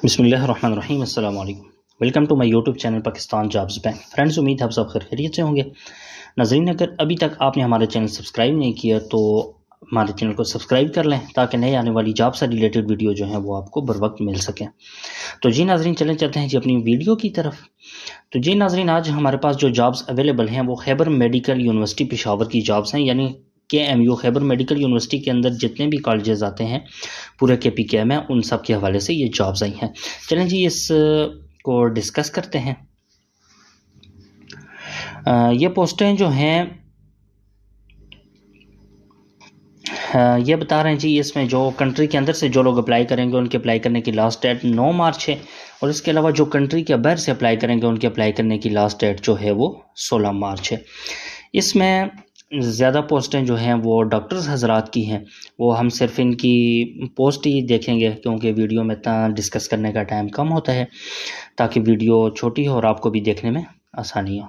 बिस्मिल्लाहिर्रहमानिर्रहीम अस्सलाम वालेकुम। Welcome to my YouTube channel Pakistan jobs bank. Friends, उम्मीद है आप सब खैरियत से होंगे। नाज़रीन, अगर अभी तक आपने हमारा चैनल सब्सक्राइब नहीं किया तो हमारे चैनल को सब्सक्राइब कर लें ताकि नए आने वाली जॉब से रिलेटेड वीडियो जो है वो आपको बर वक्त मिल सकें। तो जी नाज़रीन, चलते हैं जी अपनी वीडियो की तरफ। तो जी नाज़रीन, आज हमारे पास जो जॉब्स अवेलेबल हैं वो खैबर मेडिकल यूनिवर्सिटी पेशावर की जॉब्स हैं, यानी KMU खैबर मेडिकल यूनिवर्सिटी के अंदर जितने भी कॉलेजेस आते हैं पूरे KPKM है, उन सब के हवाले से ये जॉब्स आई हैं। चलें जी इस को डिस्कस करते हैं। ये पोस्टें जो हैं ये बता रहे हैं जी, इसमें जो कंट्री के अंदर से जो लोग अप्लाई करेंगे उनके अप्लाई करने की लास्ट डेट 9 मार्च है, और इसके अलावा जो कंट्री के बाहर से अप्लाई करेंगे उनके अप्लाई करने की लास्ट डेट जो है वो 16 मार्च है। इसमें ज़्यादा पोस्टें जो हैं वो डॉक्टर्स हजरात की हैं। वो हम सिर्फ इनकी पोस्ट ही देखेंगे क्योंकि वीडियो में इतना डिस्कस करने का टाइम कम होता है, ताकि वीडियो छोटी हो और आपको भी देखने में आसानी हो।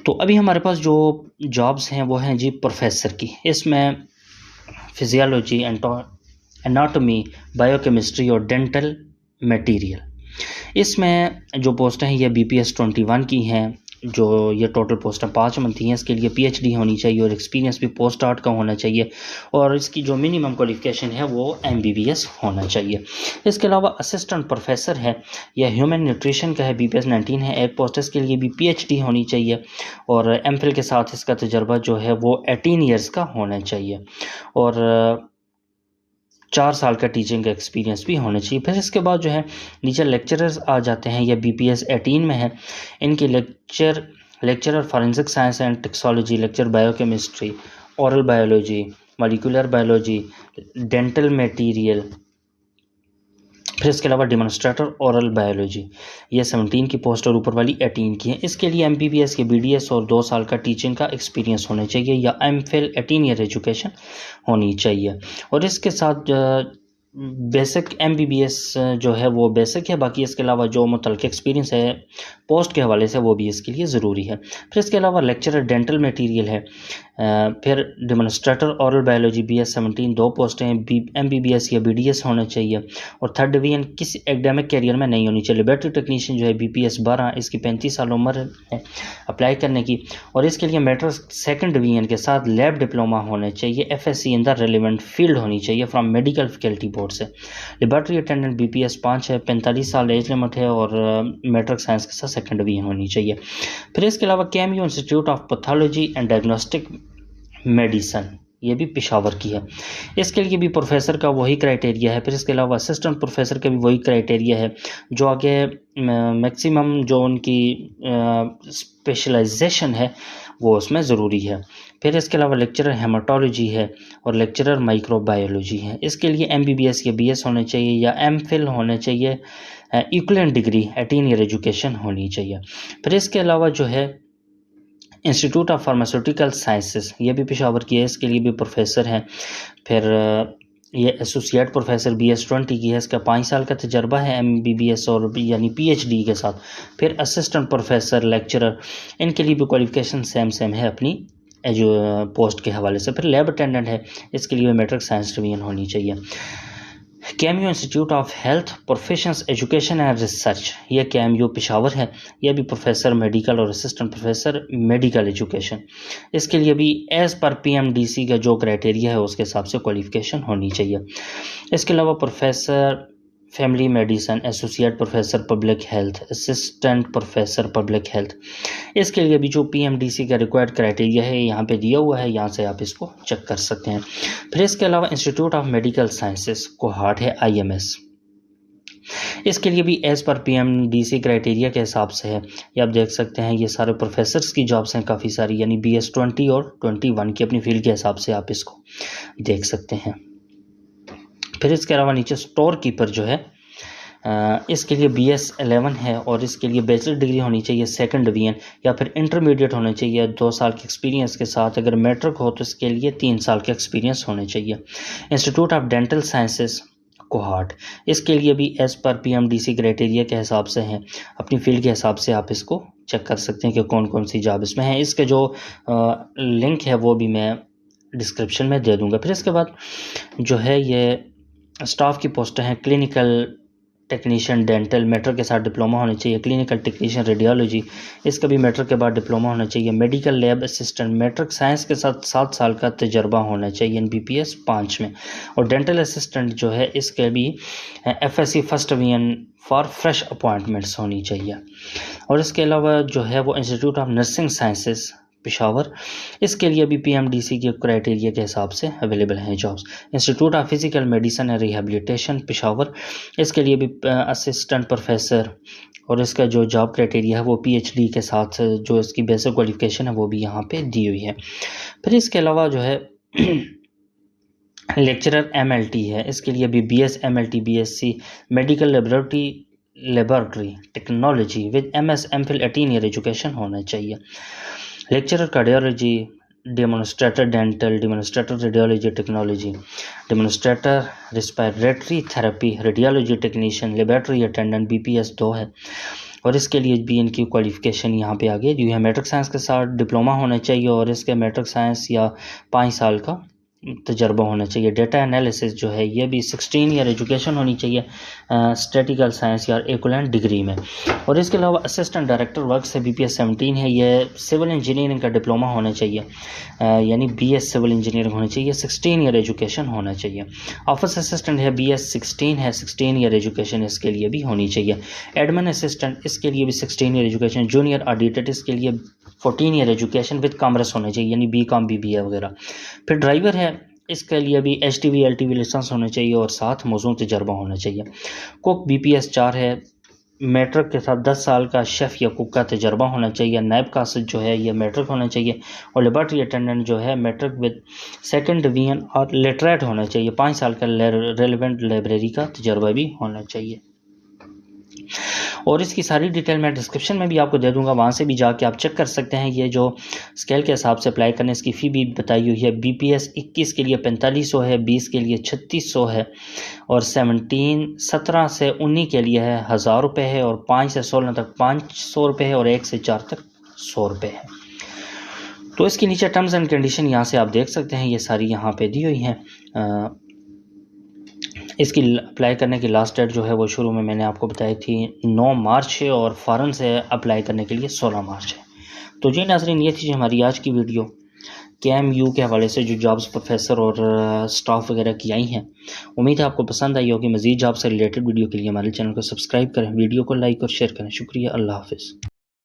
तो अभी हमारे पास जो जॉब्स हैं वो हैं जी प्रोफेसर की। इसमें फिजियोलॉजी, एनाटॉमी, बायोकेमिस्ट्री और डेंटल मटेरियल। इसमें जो पोस्टें हैं ये BPS 21 की हैं। जो ये टोटल पोस्टें 5 मंथ हैं। इसके लिए PhD होनी चाहिए और एक्सपीरियंस भी पोस्ट आर्ट का होना चाहिए, और इसकी जो मिनिमम क्वालिफिकेशन है वो MBBS होना चाहिए। इसके अलावा असिस्टेंट प्रोफेसर है, यह ह्यूमन न्यूट्रिशन का है, BPS 19 है। एक पोस्ट इसके लिए भी PhD होनी चाहिए, और MPhil के साथ इसका तजर्बा जो है वो 18 ईयर्स का होना चाहिए, और 4 साल का टीचिंग का एक्सपीरियंस भी होना चाहिए। फिर इसके बाद जो है नीचे लेक्चरर्स आ जाते हैं। यह BPS 18 में है। इनके lecturer forensic science and toxicology, lecture biochemistry, oral biology, molecular biology, dental material. फिर इसके अलावा डेमोन्स्ट्रेटर ओरल बायोलॉजी, ये 17 की पोस्ट और ऊपर वाली 18 की है। इसके लिए MBBS के BDS और 2 साल का टीचिंग का एक्सपीरियंस होना चाहिए, या MPhil 18 ईयर एजुकेशन होनी चाहिए। और इसके साथ बेसिक MBBS जो है वो बेसिक है। बाकी इसके अलावा जो मुतल्लिक़ एक्सपीरियंस है पोस्ट के हवाले से वो भी इसके लिए ज़रूरी है। फिर इसके अलावा लेक्चरर डेंटल मटेरियल है। फिर डेमोन्स्ट्रेटर ओरल बायोलॉजी BS 17 2 पोस्टें हैं। MBBS या BDS होना चाहिए, और 3rd डिवीजन किसी एकेडमिक कैरियर में नहीं होनी चाहिए। लेबोरेटरी टेक्नीशियन जो है BPS 12, इसकी 35 साल उम्र है अप्लाई करने की, और इसके लिए मैट्रिक 2nd डिवीजन के साथ लैब डिप्लोमा होना चाहिए। FSc in the relevant field होनी चाहिए फ्रॉम मेडिकल फैकल्टी बोर्ड से। लेबोरेटरी अटेंडेंट BPS 5 है, 45 साल एज लिमिट है, और मैट्रिक साइंस के साथ 2nd डिवीजन होनी चाहिए। फिर इसके अलावा KMU institute of pathology and diagnostic medicine, ये भी पेशावर की है। इसके लिए भी प्रोफेसर का वही क्राइटेरिया है। फिर इसके अलावा असिस्टेंट प्रोफेसर का भी वही क्राइटेरिया है, जो आगे मैक्सिमम जो उनकी स्पेशलाइजेशन है वो उसमें ज़रूरी है। फिर इसके अलावा लेक्चरर हेमाटोलॉजी है, और लेक्चरर माइक्रोबायोलॉजी है। इसके लिए MBBS या BS होने चाहिए, या MPhil होने चाहिए। इक्विवेलेंट डिग्री 18 ईयर एजुकेशन होनी चाहिए। फिर इसके अलावा जो है इंस्टीट्यूट ऑफ फार्मास्यूटिकल साइंसेस, ये भी पेशावर की है। इसके लिए भी प्रोफेसर हैं। फिर ये एसोसिएट प्रोफेसर BS 20 की है। इसका 5 साल का तजर्बा है MBBS और यानी PhD के साथ। फिर असिस्टेंट प्रोफेसर, लेक्चरर, इनके लिए भी क्वालिफिकेशन सेम है अपनी जो पोस्ट के हवाले से। फिर लैब अटेंडेंट है, इसके लिए मैट्रिक साइंस डिवीजन होनी चाहिए। KMU institute of health professions education and research, यह KMU पेशावर है। यह भी प्रोफेसर मेडिकल और असिस्टेंट प्रोफेसर मेडिकल एजुकेशन। इसके लिए भी एज़ पर PMDC का जो क्राइटेरिया है उसके हिसाब से क्वालिफिकेशन होनी चाहिए। इसके अलावा professor family medicine, associate professor public health, assistant professor public health, इसके लिए भी जो PMDC का रिक्वायर्ड क्राइटेरिया है यहाँ पे दिया हुआ है, यहाँ से आप इसको चेक कर सकते हैं। फिर इसके अलावा institute of medical sciences Kohat है, IMS, इसके लिए एज पर PMDC क्राइटेरिया के हिसाब से है। ये आप देख सकते हैं, ये सारे प्रोफेसर्स की जॉब्स हैं काफ़ी सारी, यानी BS 20 और 21 की अपनी फील्ड के हिसाब से आप इसको देख सकते हैं। फिर इसके अलावा नीचे स्टोर कीपर जो है इसके लिए BS 11 है, और इसके लिए बैचलर डिग्री होनी चाहिए 2nd डिवीजन, या फिर इंटरमीडिएट होना चाहिए 2 साल के एक्सपीरियंस के साथ। अगर मैट्रिक हो तो इसके लिए 3 साल का एक्सपीरियंस होने चाहिए। Institute of dental sciences Kohat, इसके लिए भी एज पर PMDC क्राइटेरिया के हिसाब से हैं। अपनी फील्ड के हिसाब से आप इसको चेक कर सकते हैं कि कौन कौन सी जॉब इसमें है। इसके जो लिंक है वो भी मैं डिस्क्रिप्शन में दे दूंगा। फिर इसके बाद जो है ये स्टाफ की पोस्टें हैं। क्लिनिकल टेक्नीशियन डेंटल मेट्रिक के साथ डिप्लोमा होना चाहिए। क्लिनिकल टेक्नीशियन रेडियोलॉजी, इसका भी मेट्रिक के बाद डिप्लोमा होना चाहिए। Medical lab assistant matric science के साथ 7 साल का तजर्बा होना चाहिए NBPS 5 में। और डेंटल असिस्टेंट जो है इसके भी FSC first division for fresh appointments होनी चाहिए। और इसके अलावा जो है वो institute of nursing sciences Peshawar, इसके लिए भी PMDC के क्राइटेरिया के हिसाब से अवेलेबल हैं jobs. Institute of physical medicine and rehabilitation Peshawar, इसके लिए भी असिस्टेंट प्रोफेसर, और इसका जो जॉब क्राइटेरिया है वो PhD के साथ जो इसकी बेसिक क्वालिफिकेशन है वो भी यहाँ पे दी हुई है। फिर इसके अलावा जो है लेक्चरर MLT है, इसके लिए भी BS MLT BSc medical laboratory technology with MS MPhil 18 year education होना चाहिए। Lecturer cardiology, demonstrator dental, demonstrator radiology technology, demonstrator respiratory therapy, radiology technician, laboratory attendant BPS 2 है। और इसके लिए भी इनकी क्वालिफिकेशन यहाँ पे आगे जो है मैट्रिक साइंस के साथ डिप्लोमा होना चाहिए और इसके मैट्रिक साइंस या 5 साल का तजर्बा होना चाहिए। डेटा एनालिसिस जो है ये भी 16 ईयर एजुकेशन होनी चाहिए स्टैटिकल साइंस या इक्विवेलेंट डिग्री में। और इसके अलावा असिस्टेंट डायरेक्टर वर्क से BPS 17 है, ये सिविल इंजीनियरिंग का डिप्लोमा होना चाहिए, यानी BS सिविल इंजीनियरिंग होनी चाहिए, 16 ईयर एजुकेशन होना चाहिए। ऑफिस असिस्टेंट है BS 16 है, 16 ईयर एजुकेशन इसके लिए भी होनी चाहिए। एडमिन असिस्टेंट इसके लिए भी 16 ईयर एजुकेशन। जूनियर ऑडिटर इसके लिए 14 ईयर एजुकेशन विद कॉमर्स होना चाहिए, यानी BCom BBA वगैरह। फिर ड्राइवर है, इसके लिए भी HTV LTV लाइसेंस होना चाहिए और साथ मौजूद तजर्बा होना चाहिए। कुक BPS 4 है, मैट्रिक के साथ 10 साल का शेफ़ या कुक का तजर्बा होना चाहिए। नायब कासिद जो है ये मैट्रिक होना चाहिए। और लेबॉर्ट्री अटेंडेंट जो है मैट्रिक विद सेकंड डिवीजन और लेटरेट होना चाहिए। 5 साल का रेलिवेंट लाइब्रेरी का तजर्बा भी होना चाहिए। और इसकी सारी डिटेल मैं डिस्क्रिप्शन में भी आपको दे दूंगा, वहाँ से भी जाके आप चेक कर सकते हैं। ये जो स्केल के हिसाब से अप्लाई करने इसकी फ़ी भी बताई हुई है। BPS 21 के लिए 4500 है, 20 के लिए 3600 है, और 17 से 19 के लिए है 1000 रुपये है, और 5 से 16 तक 500 रुपये है, और 1 से 4 तक 100 रुपये है। तो इसके नीचे टर्म्स एंड कंडीशन यहाँ से आप देख सकते हैं, ये सारी यहाँ पे दी हुई हैं। इसकी अप्लाई करने की लास्ट डेट जो है वो शुरू में मैंने आपको बताई थी 9 मार्च है, और फ़ौरन से अप्लाई करने के लिए 16 मार्च है। तो जी नाज़रीन, ये थी हमारी आज की वीडियो KMU के हवाले से जो जॉब्स प्रोफेसर और स्टाफ वगैरह की आई हैं। उम्मीद है आपको पसंद आई होगी। मज़ीद जॉब से रिलेटेड वीडियो के लिए हमारे चैनल को सब्सक्राइब करें, वीडियो को लाइक और शेयर करें। शुक्रिया, अल्लाह हाफ़िज़।